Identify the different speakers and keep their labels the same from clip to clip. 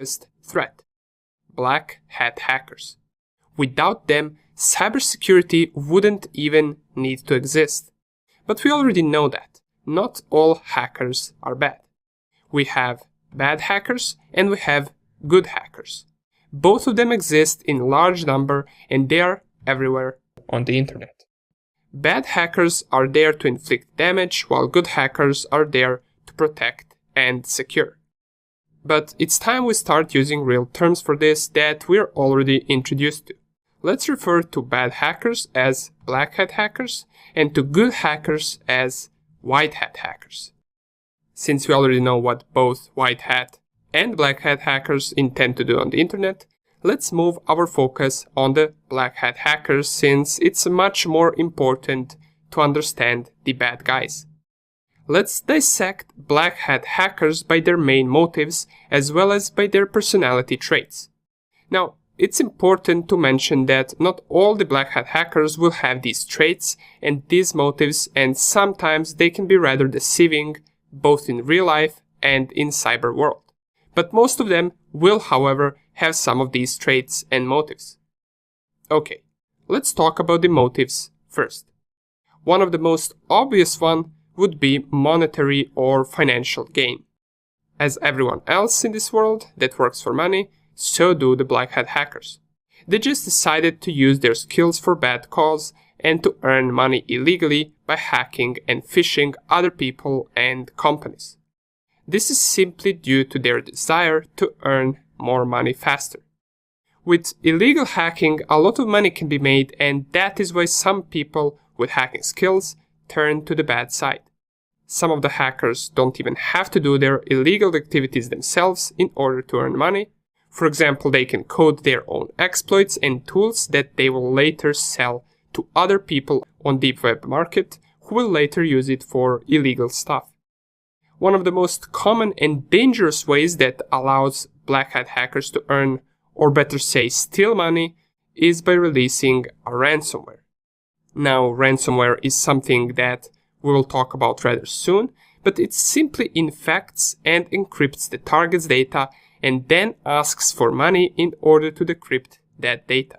Speaker 1: biggest threat: black hat hackers. Without them, cybersecurity wouldn't even need to exist. But we already know that not all hackers are bad. We have bad hackers and we have good hackers. Both of them exist in large number and they are everywhere on the internet. Bad hackers are there to inflict damage, while good hackers are there to protect and secure. But it's time we start using real terms for this that we're already introduced to. Let's refer to bad hackers as black hat hackers and to good hackers as white hat hackers. Since we already know what both white hat and black hat hackers intend to do on the internet, let's move our focus on the black hat hackers since it's much more important to understand the bad guys. Let's dissect black hat hackers by their main motives as well as by their personality traits. Now, it's important to mention that not all the black hat hackers will have these traits and these motives, and sometimes they can be rather deceiving both in real life and in cyber world. But most of them will, however, have some of these traits and motives. Okay, let's talk about the motives first. One of the most obvious one would be monetary or financial gain. As everyone else in this world that works for money, so do the black hat hackers. They just decided to use their skills for bad cause and to earn money illegally by hacking and phishing other people and companies. This is simply due to their desire to earn more money faster. With illegal hacking, a lot of money can be made, and that is why some people with hacking skills turn to the bad side. Some of the hackers don't even have to do their illegal activities themselves in order to earn money. For example, they can code their own exploits and tools that they will later sell to other people on the deep web market who will later use it for illegal stuff. One of the most common and dangerous ways that allows black hat hackers to earn, or better say steal money, is by releasing a ransomware. Now, ransomware is something that we will talk about rather soon, but it simply infects and encrypts the target's data and then asks for money in order to decrypt that data.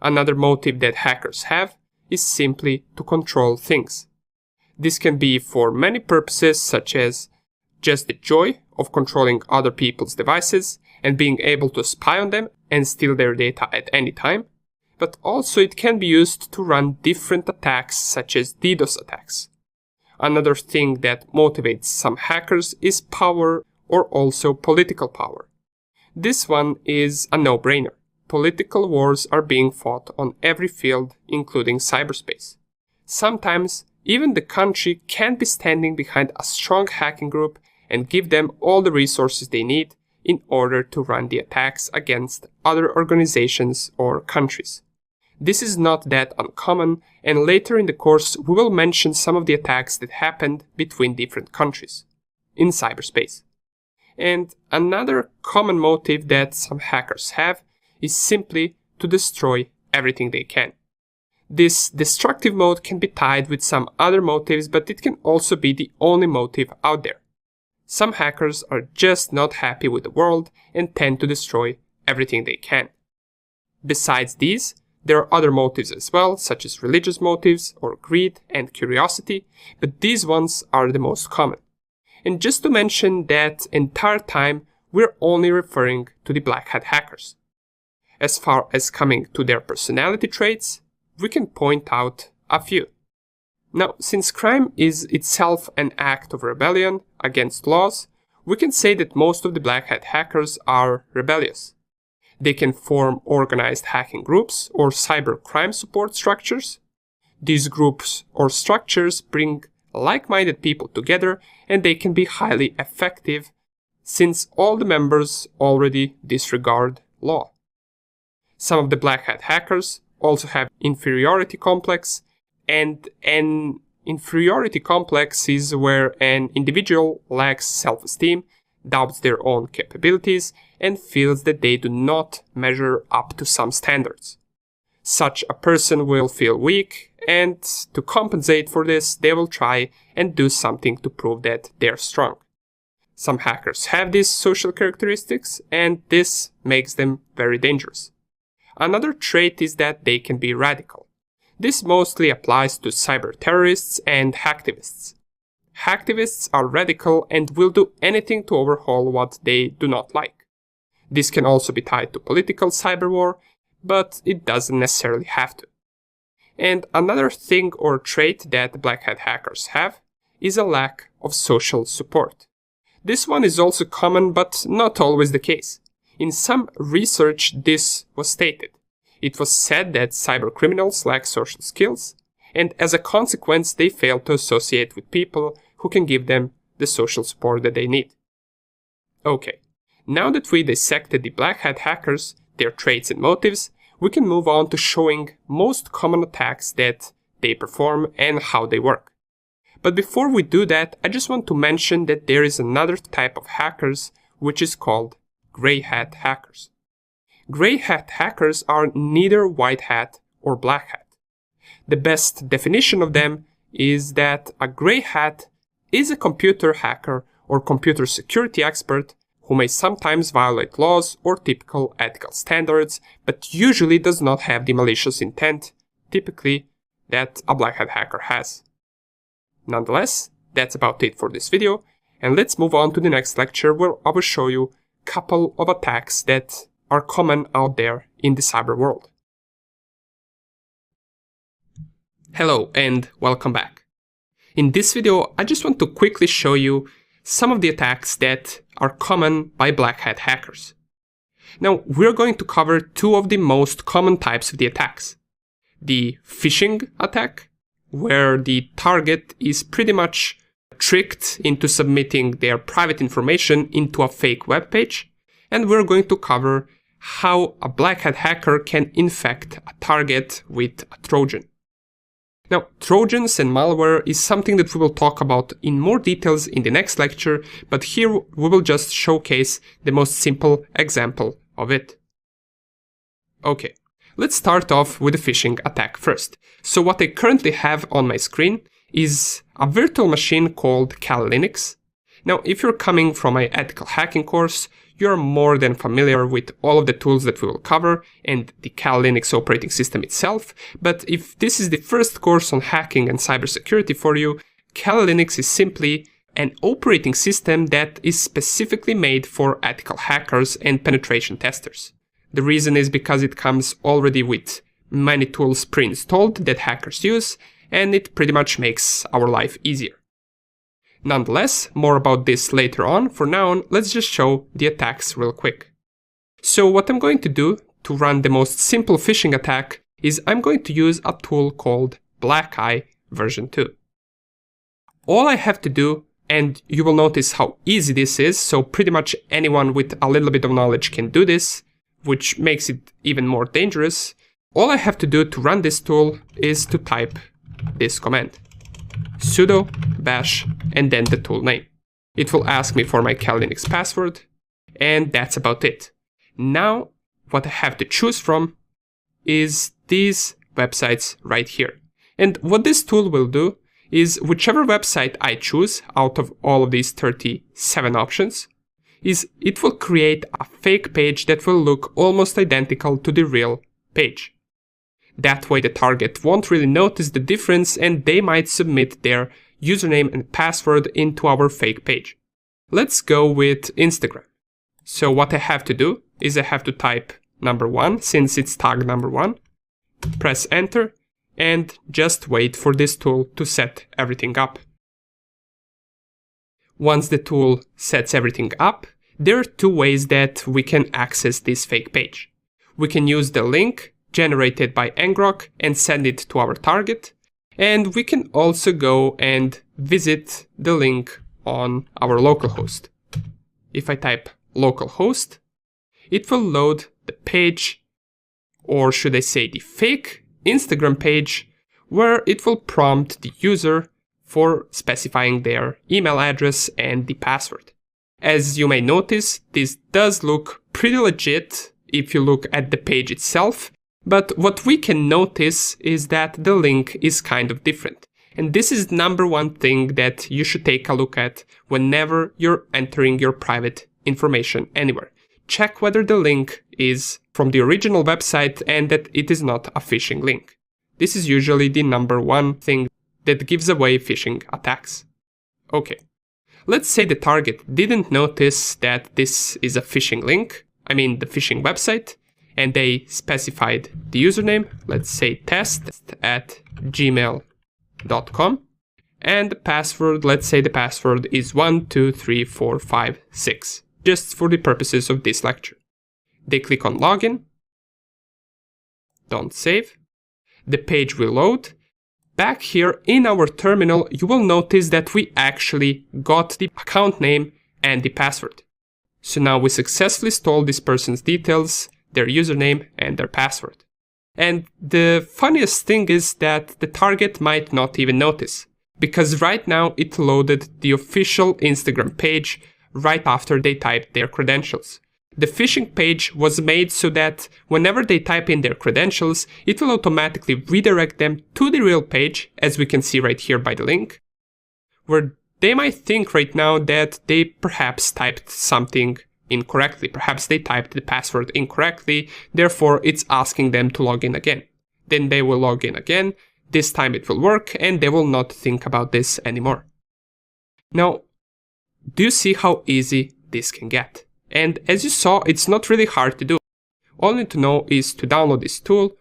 Speaker 1: Another motive that hackers have is simply to control things. This can be for many purposes, such as just the joy of controlling other people's devices and being able to spy on them and steal their data at any time, but also it can be used to run different attacks such as DDoS attacks. Another thing that motivates some hackers is power, or also political power. This one is a no-brainer. Political wars are being fought on every field, including cyberspace. Sometimes, even the country can be standing behind a strong hacking group and give them all the resources they need in order to run the attacks against other organizations or countries. This is not that uncommon, and later in the course we will mention some of the attacks that happened between different countries in cyberspace. And another common motive that some hackers have is simply to destroy everything they can. This destructive mode can be tied with some other motives, but it can also be the only motive out there. Some hackers are just not happy with the world and tend to destroy everything they can. Besides these, there are other motives as well, such as religious motives or greed and curiosity, but these ones are the most common. And just to mention that entire time, we're only referring to the black hat hackers. As far as coming to their personality traits, we can point out a few. Now, since crime is itself an act of rebellion against laws, we can say that most of the black hat hackers are rebellious. They can form organized hacking groups or cyber crime support structures. These groups or structures bring like-minded people together, and they can be highly effective since all the members already disregard law. Some of the black hat hackers also have inferiority complex, and an inferiority complex is where an individual lacks self-esteem, doubts their own capabilities, and feels that they do not measure up to some standards. Such a person will feel weak, and to compensate for this, they will try and do something to prove that they're strong. Some hackers have these social characteristics, and this makes them very dangerous. Another trait is that they can be radical. This mostly applies to cyber terrorists and hacktivists. Hacktivists are radical and will do anything to overhaul what they do not like. This can also be tied to political cyber war, but it doesn't necessarily have to. And another thing or trait that black hat hackers have is a lack of social support. This one is also common, but not always the case. In some research, this was stated. It was said that cybercriminals lack social skills, and as a consequence, they fail to associate with people who can give them the social support that they need. Okay, now that we dissected the black hat hackers, their traits and motives, we can move on to showing most common attacks that they perform and how they work. But before we do that, I just want to mention that there is another type of hackers which is called gray hat hackers. Gray hat hackers are neither white hat or black hat. The best definition of them is that a gray hat is a computer hacker or computer security expert who may sometimes violate laws or typical ethical standards, but usually does not have the malicious intent, typically, that a black hat hacker has. Nonetheless, that's about it for this video, and let's move on to the next lecture where I will show you a couple of attacks that are common out there in the cyber world. Hello and welcome back. In this video, I just want to quickly show you some of the attacks that are common by black hat hackers. Now, we're going to cover two of the most common types of the attacks. The phishing attack, where the target is pretty much tricked into submitting their private information into a fake web page, and we're going to cover how a black hat hacker can infect a target with a Trojan. Now, Trojans and malware is something that we will talk about in more details in the next lecture, but here we will just showcase the most simple example of it. Okay, let's start off with the phishing attack first. So what I currently have on my screen is a virtual machine called Kali Linux. Now, if you're coming from my ethical hacking course, you're more than familiar with all of the tools that we will cover and the Kali Linux operating system itself. But if this is the first course on hacking and cybersecurity for you, Kali Linux is simply an operating system that is specifically made for ethical hackers and penetration testers. The reason is because it comes already with many tools pre-installed that hackers use, and it pretty much makes our life easier. Nonetheless, more about this later on. For now, let's just show the attacks real quick. So what I'm going to do to run the most simple phishing attack is I'm going to use a tool called BlackEye version 2. All I have to do, and you will notice how easy this is, so pretty much anyone with a little bit of knowledge can do this, which makes it even more dangerous. All I have to do to run this tool is to type this command: sudo bash and then the tool name. It will ask me for my Kali Linux password, and that's about it. Now, what I have to choose from is these websites right here. And what this tool will do is whichever website I choose out of all of these 37 options, is it will create a fake page that will look almost identical to the real page. That way the target won't really notice the difference and they might submit their username and password into our fake page. Let's go with Instagram. So what I have to do is I have to type number 1 since it's tag number 1, press enter, and just wait for this tool to set everything up. Once the tool sets everything up, there are two ways that we can access this fake page. We can use the link generated by ngrok and send it to our target, and we can also go and visit the link on our localhost. If I type localhost, it will load the page, or should I say the fake Instagram page, where it will prompt the user for specifying their email address and the password. As you may notice, this does look pretty legit if you look at the page itself, but what we can notice is that the link is kind of different. And this is number one thing that you should take a look at whenever you're entering your private information anywhere. Check whether the link is from the original website and that it is not a phishing link. This is usually the number one thing that gives away phishing attacks. Okay, let's say the target didn't notice that this is a phishing link, the phishing website, and they specified the username, let's say test@gmail.com, and the password, let's say the password is 123456, just for the purposes of this lecture. They click on login, don't save, the page will load. Back here in our terminal, you will notice that we actually got the account name and the password. So now we successfully stole this person's details, their username and their password. And the funniest thing is that the target might not even notice, because right now it loaded the official Instagram page right after they typed their credentials. The phishing page was made so that whenever they type in their credentials, it will automatically redirect them to the real page, as we can see right here by the link, where they might think right now that they perhaps typed something incorrectly. Perhaps they typed the password incorrectly, therefore it's asking them to log in again. Then they will log in again, this time it will work, and they will not think about this anymore. Now, do you see how easy this can get? And as you saw, it's not really hard to do. All you need to know is to download this tool,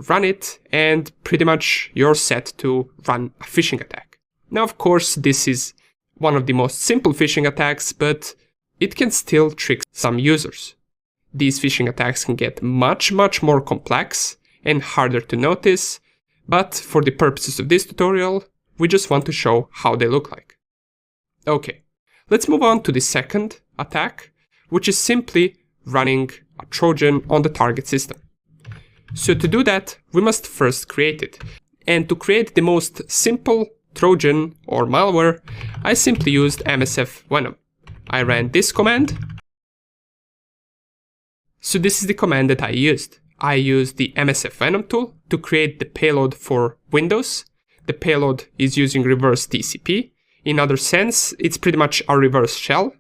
Speaker 1: run it, and pretty much you're set to run a phishing attack. Now, of course, this is one of the most simple phishing attacks, but it can still trick some users. These phishing attacks can get much more complex and harder to notice, but for the purposes of this tutorial, we just want to show how they look like. Okay, let's move on to the second attack, which is simply running a Trojan on the target system. So to do that, we must first create it. And to create the most simple Trojan or malware, I simply used MSF Venom. I ran this command. So this is the command that I used. I used the MSF Venom tool to create the payload for Windows. The payload is using reverse TCP. In other sense, it's pretty much a reverse shell.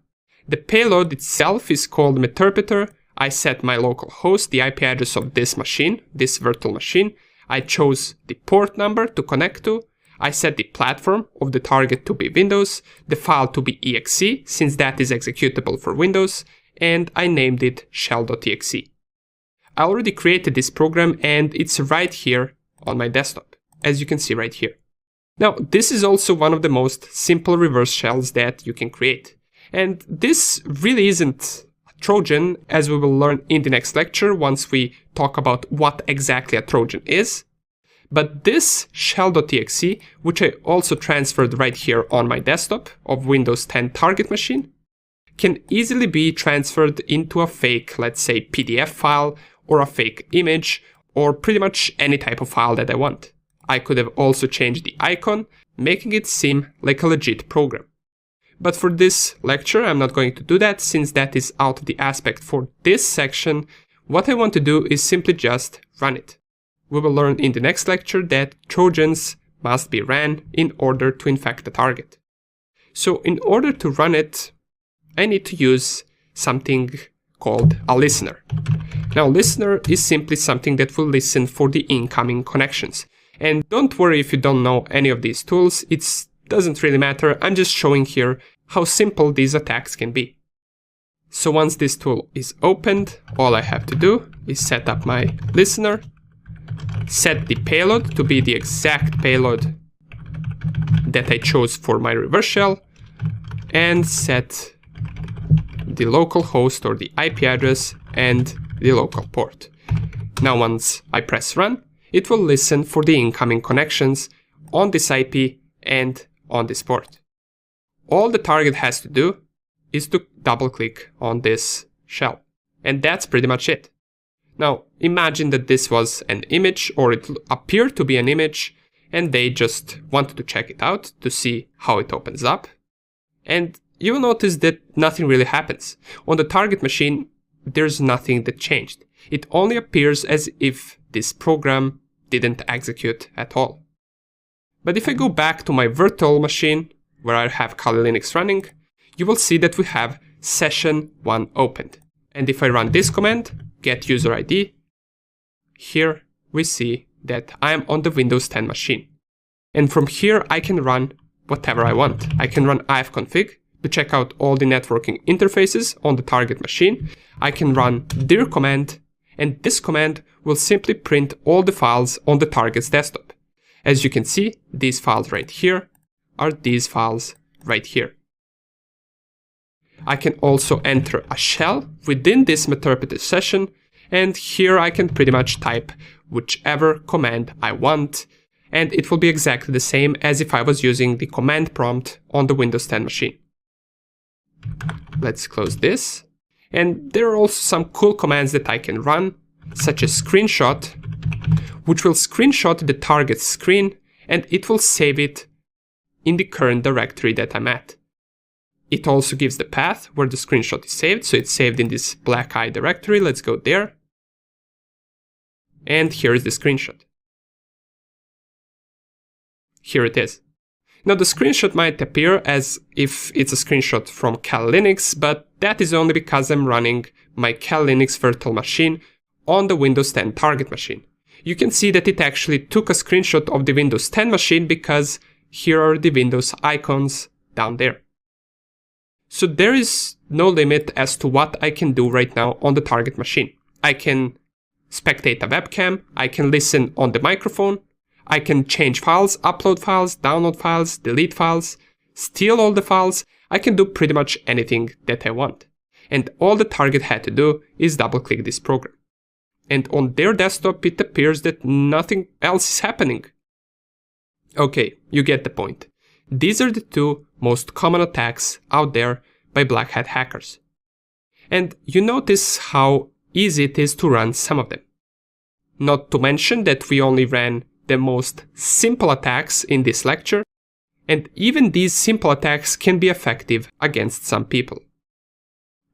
Speaker 1: The payload itself is called Meterpreter. I set my local host, the IP address of this machine, this virtual machine. I chose the port number to connect to. I set the platform of the target to be Windows, the file to be exe, since that is executable for Windows, and I named it shell.exe. I already created this program and it's right here on my desktop, as you can see right here. Now, this is also one of the most simple reverse shells that you can create. And this really isn't a Trojan, as we will learn in the next lecture once we talk about what exactly a Trojan is. But this shell.exe, which I also transferred right here on my desktop of Windows 10 target machine, can easily be transferred into a fake, let's say, PDF file or a fake image or pretty much any type of file that I want. I could have also changed the icon, making it seem like a legit program. But for this lecture, I'm not going to do that, since that is out of the aspect for this section. What I want to do is simply just run it. We will learn in the next lecture that Trojans must be ran in order to infect the target. So in order to run it, I need to use something called a listener. Now, listener is simply something that will listen for the incoming connections. And don't worry if you don't know any of these tools, it doesn't really matter. I'm just showing here how simple these attacks can be. So once this tool is opened, all I have to do is set up my listener, set the payload to be the exact payload that I chose for my reverse shell, and set the local host or the IP address and the local port. Now once I press run, it will listen for the incoming connections on this IP and on this port. All the target has to do is to double click on this shell. And that's pretty much it. Now imagine that this was an image, or it appeared to be an image, and they just wanted to check it out to see how it opens up. And you will notice that nothing really happens. On the target machine, there's nothing that changed. It only appears as if this program didn't execute at all. But if I go back to my virtual machine, where I have Kali Linux running, you will see that we have session 1 opened. And if I run this command, get user ID, here we see that I am on the Windows 10 machine. And from here I can run whatever I want. I can run ifconfig to check out all the networking interfaces on the target machine. I can run dir command, and this command will simply print all the files on the target's desktop. As you can see, these files right here are these files right here. I can also enter a shell within this meterpreter session, and here I can pretty much type whichever command I want, and it will be exactly the same as if I was using the command prompt on the Windows 10 machine. Let's close this. And there are also some cool commands that I can run, such as screenshot, which will screenshot the target screen, and it will save it in the current directory that I'm at. It also gives the path where the screenshot is saved, so it's saved in this black eye directory. Let's go there. And here is the screenshot. Here it is. Now the screenshot might appear as if it's a screenshot from Kali Linux, but that is only because I'm running my Kali Linux virtual machine on the Windows 10 target machine. You can see that it actually took a screenshot of the Windows 10 machine because here are the Windows icons down there. So there is no limit as to what I can do right now on the target machine. I can spectate a webcam, I can listen on the microphone, I can change files, upload files, download files, delete files, steal all the files. I can do pretty much anything that I want. And all the target had to do is double click this program. And on their desktop it appears that nothing else is happening. Okay, you get the point. These are the two most common attacks out there by Black Hat hackers. And you notice how easy it is to run some of them. Not to mention that we only ran the most simple attacks in this lecture, and even these simple attacks can be effective against some people.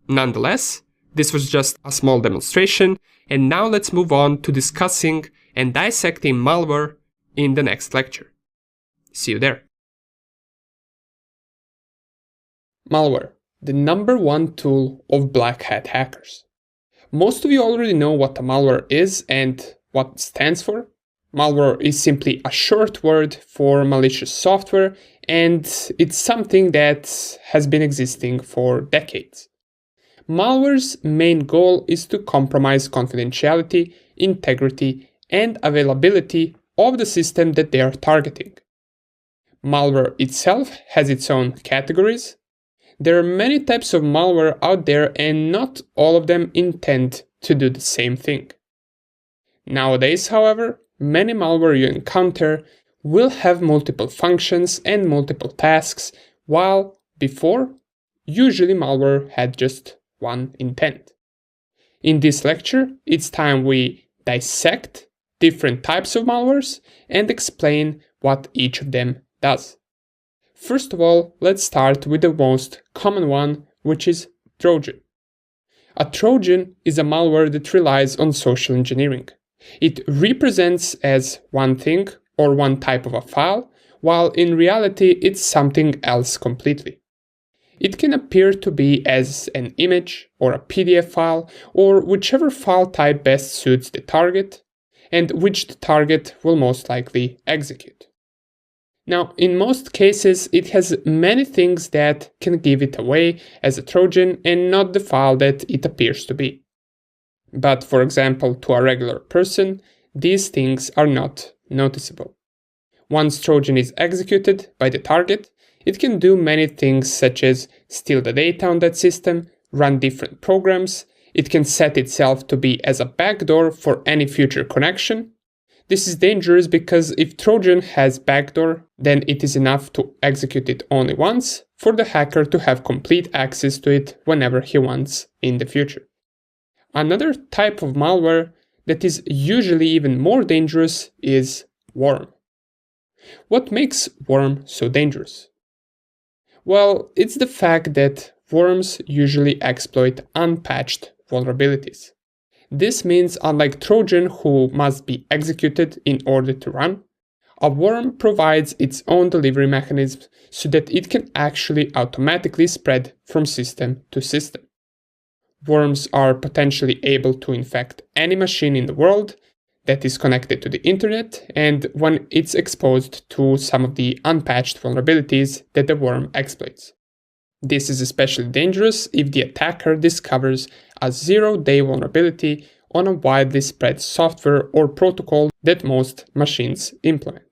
Speaker 1: Nonetheless, this was just a small demonstration, and now let's move on to discussing and dissecting malware in the next lecture. See you there. Malware, the number one tool of Black Hat hackers. Most of you already know what a malware is and what it stands for. Malware is simply a short word for malicious software, and it's something that has been existing for decades. Malware's main goal is to compromise confidentiality, integrity, and availability of the system that they are targeting. Malware itself has its own categories. There are many types of malware out there, and not all of them intend to do the same thing. Nowadays, however, many malware you encounter will have multiple functions and multiple tasks, while before, usually malware had just one intent. In this lecture, it's time we dissect different types of malwares and explain what each of them does. First of all, let's start with the most common one, which is Trojan. A Trojan is a malware that relies on social engineering. It represents as one thing or one type of a file, while in reality it's something else completely. It can appear to be as an image or a PDF file or whichever file type best suits the target and which the target will most likely execute. Now, in most cases, it has many things that can give it away as a Trojan and not the file that it appears to be. But for example, to a regular person, these things are not noticeable. Once Trojan is executed by the target, it can do many things such as steal the data on that system, run different programs, it can set itself to be as a backdoor for any future connection. This is dangerous because if Trojan has backdoor, then it is enough to execute it only once for the hacker to have complete access to it whenever he wants in the future. Another type of malware that is usually even more dangerous is Worm. What makes Worm so dangerous? Well, it's the fact that worms usually exploit unpatched vulnerabilities. This means, unlike Trojan, who must be executed in order to run, A worm provides its own delivery mechanism so that it can actually automatically spread from system to system. Worms are potentially able to infect any machine in the world that is connected to the internet, and when it's exposed to some of the unpatched vulnerabilities that the worm exploits. This is especially dangerous if the attacker discovers a 0-day vulnerability on a widely spread software or protocol that most machines implement.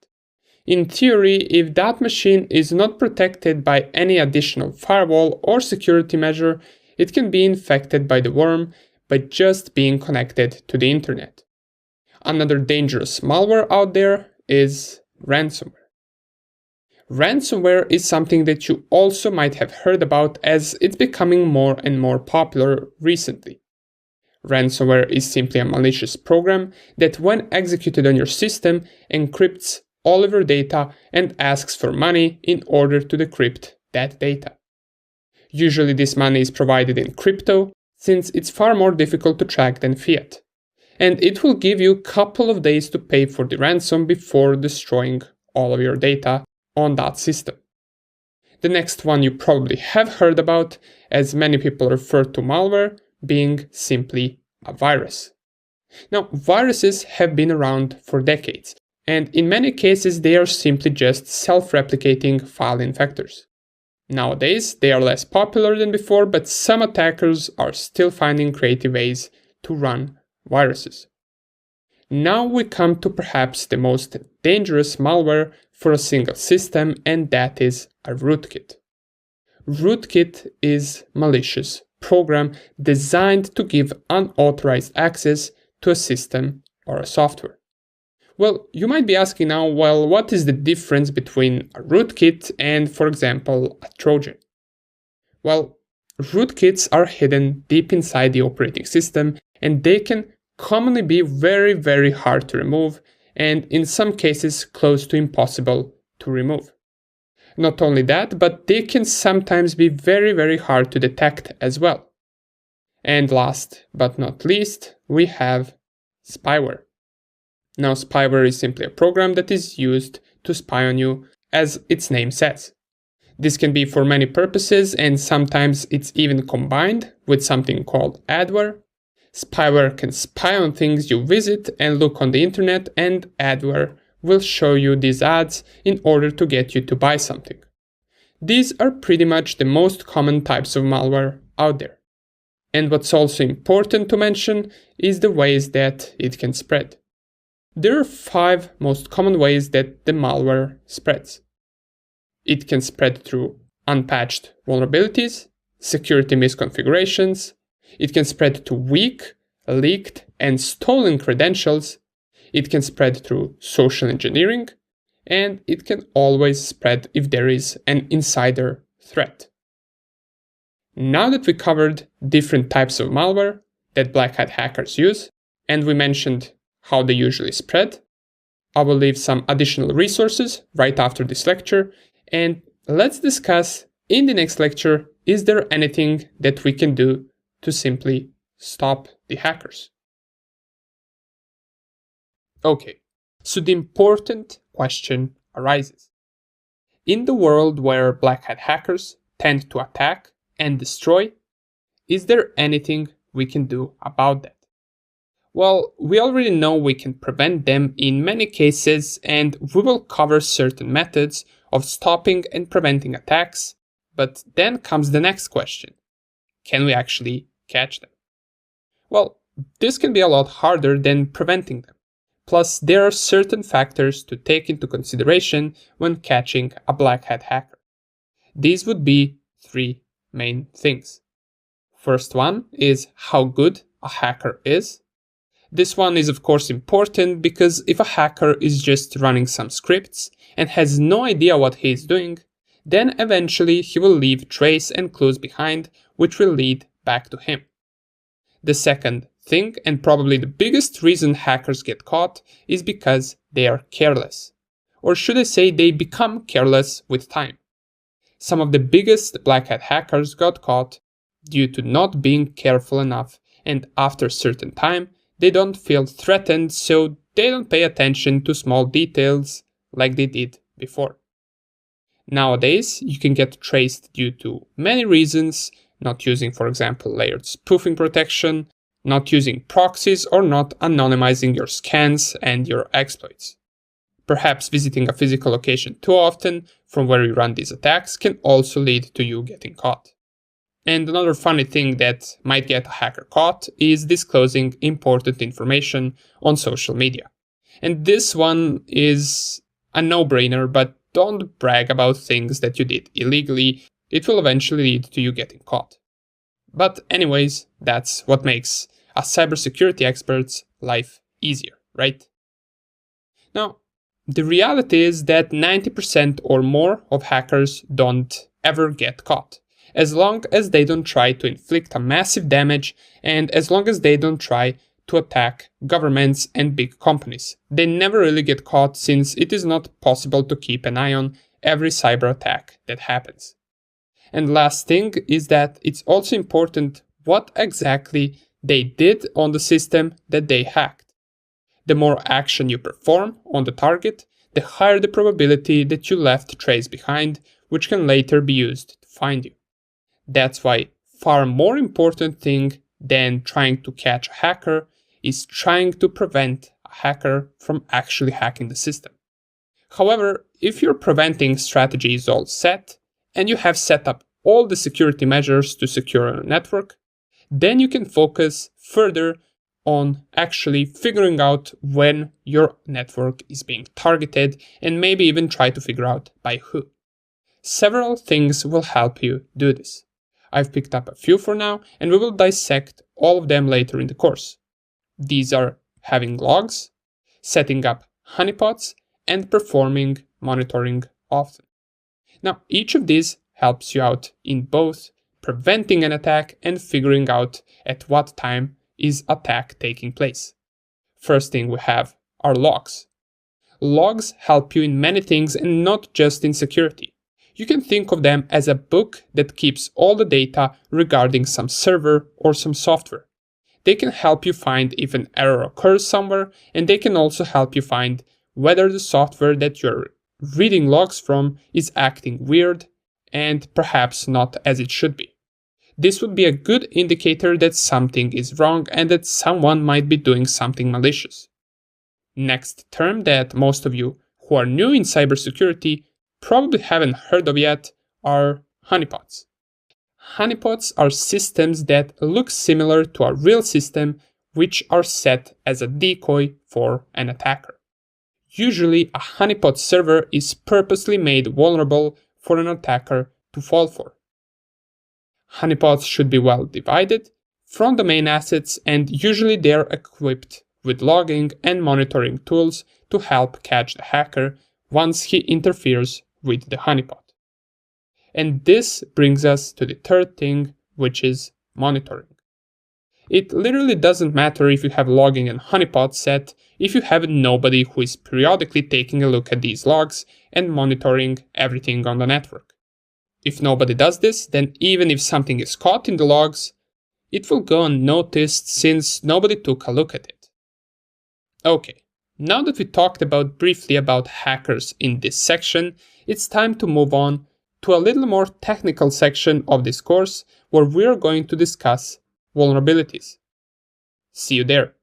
Speaker 1: In theory, if that machine is not protected by any additional firewall or security measure, it can be infected by the worm by just being connected to the internet. Another dangerous malware out there is ransomware. Ransomware is something that you also might have heard about, as it's becoming more and more popular recently. Ransomware is simply a malicious program that, when executed on your system, encrypts all of your data and asks for money in order to decrypt that data. Usually this money is provided in crypto, since it's far more difficult to track than fiat, and it will give you a couple of days to pay for the ransom before destroying all of your data on that system. The next one you probably have heard about, as many people refer to malware, being simply a virus. Now, viruses have been around for decades, and in many cases they are simply just self-replicating file infectors. Nowadays, they are less popular than before, but some attackers are still finding creative ways to run viruses. Now we come to perhaps the most dangerous malware for a single system, and that is a rootkit. Rootkit is a malicious program designed to give unauthorized access to a system or a software. Well, you might be asking now, well, what is the difference between a rootkit and, for example, a Trojan? Well, rootkits are hidden deep inside the operating system, and they can commonly be very, very hard to remove, and in some cases close to impossible to remove. Not only that, but they can sometimes be very, very hard to detect as well. And last but not least, we have spyware. Now, spyware is simply a program that is used to spy on you, as its name says. This can be for many purposes, and sometimes it's even combined with something called adware. Spyware can spy on things you visit and look on the internet, and adware will show you these ads in order to get you to buy something. These are pretty much the most common types of malware out there. And what's also important to mention is the ways that it can spread. There are 5 most common ways that the malware spreads. It can spread through unpatched vulnerabilities, security misconfigurations. It can spread to weak, leaked, and stolen credentials. It can spread through social engineering, and it can always spread if there is an insider threat. Now that we covered different types of malware that black hat hackers use, and we mentioned how they usually spread, I will leave some additional resources right after this lecture, and let's discuss in the next lecture, is there anything that we can do to simply stop the hackers? Okay, so the important question arises. In the world where black hat hackers tend to attack and destroy, is there anything we can do about that? Well, we already know we can prevent them in many cases, and we will cover certain methods of stopping and preventing attacks, but then comes the next question. Can we actually catch them? Well, this can be a lot harder than preventing them. Plus, there are certain factors to take into consideration when catching a black hat hacker. These would be 3 main things. First one is how good a hacker is. This one is of course important because if a hacker is just running some scripts and has no idea what he is doing, then eventually he will leave trace and clues behind, which will lead back to him. The second thing, and probably the biggest reason hackers get caught, is because they are careless. Or should I say they become careless with time. Some of the biggest black hat hackers got caught due to not being careful enough, and after a certain time, they don't feel threatened, so they don't pay attention to small details like they did before. Nowadays, you can get traced due to many reasons, not using, for example, layered spoofing protection, not using proxies, or not anonymizing your scans and your exploits. Perhaps visiting a physical location too often from where you run these attacks can also lead to you getting caught. And another funny thing that might get a hacker caught is disclosing important information on social media. And this one is a no-brainer, but don't brag about things that you did illegally. It will eventually lead to you getting caught. But anyways, that's what makes a cybersecurity expert's life easier, right? Now, the reality is that 90% or more of hackers don't ever get caught, as long as they don't try to inflict a massive damage and as long as they don't try to attack governments and big companies. They never really get caught since it is not possible to keep an eye on every cyber attack that happens. And last thing is that it's also important what exactly they did on the system that they hacked. The more action you perform on the target, the higher the probability that you left trace behind, which can later be used to find you. That's why far more important thing than trying to catch a hacker is trying to prevent a hacker from actually hacking the system. However, if your preventing strategy is all set, and you have set up all the security measures to secure your network, then you can focus further on actually figuring out when your network is being targeted and maybe even try to figure out by who. Several things will help you do this. I've picked up a few for now, and we will dissect all of them later in the course. These are having logs, setting up honeypots, and performing monitoring often. Now, each of these helps you out in both preventing an attack and figuring out at what time is attack taking place. First thing we have are logs. Logs help you in many things and not just in security. You can think of them as a book that keeps all the data regarding some server or some software. They can help you find if an error occurs somewhere, and they can also help you find whether the software that you're reading logs from is acting weird and perhaps not as it should be. This would be a good indicator that something is wrong and that someone might be doing something malicious. Next term that most of you who are new in cybersecurity probably haven't heard of yet are honeypots. Honeypots are systems that look similar to a real system, which are set as a decoy for an attacker. Usually, a honeypot server is purposely made vulnerable for an attacker to fall for. Honeypots should be well divided from the main assets, and usually they are equipped with logging and monitoring tools to help catch the hacker once he interferes with the honeypot. And this brings us to the third thing, which is monitoring. It literally doesn't matter if you have logging and honeypot set if you have nobody who is periodically taking a look at these logs and monitoring everything on the network. If nobody does this, then even if something is caught in the logs, it will go unnoticed since nobody took a look at it. Okay, now that we talked briefly about hackers in this section, it's time to move on to a little more technical section of this course where we are going to discuss vulnerabilities. See you there.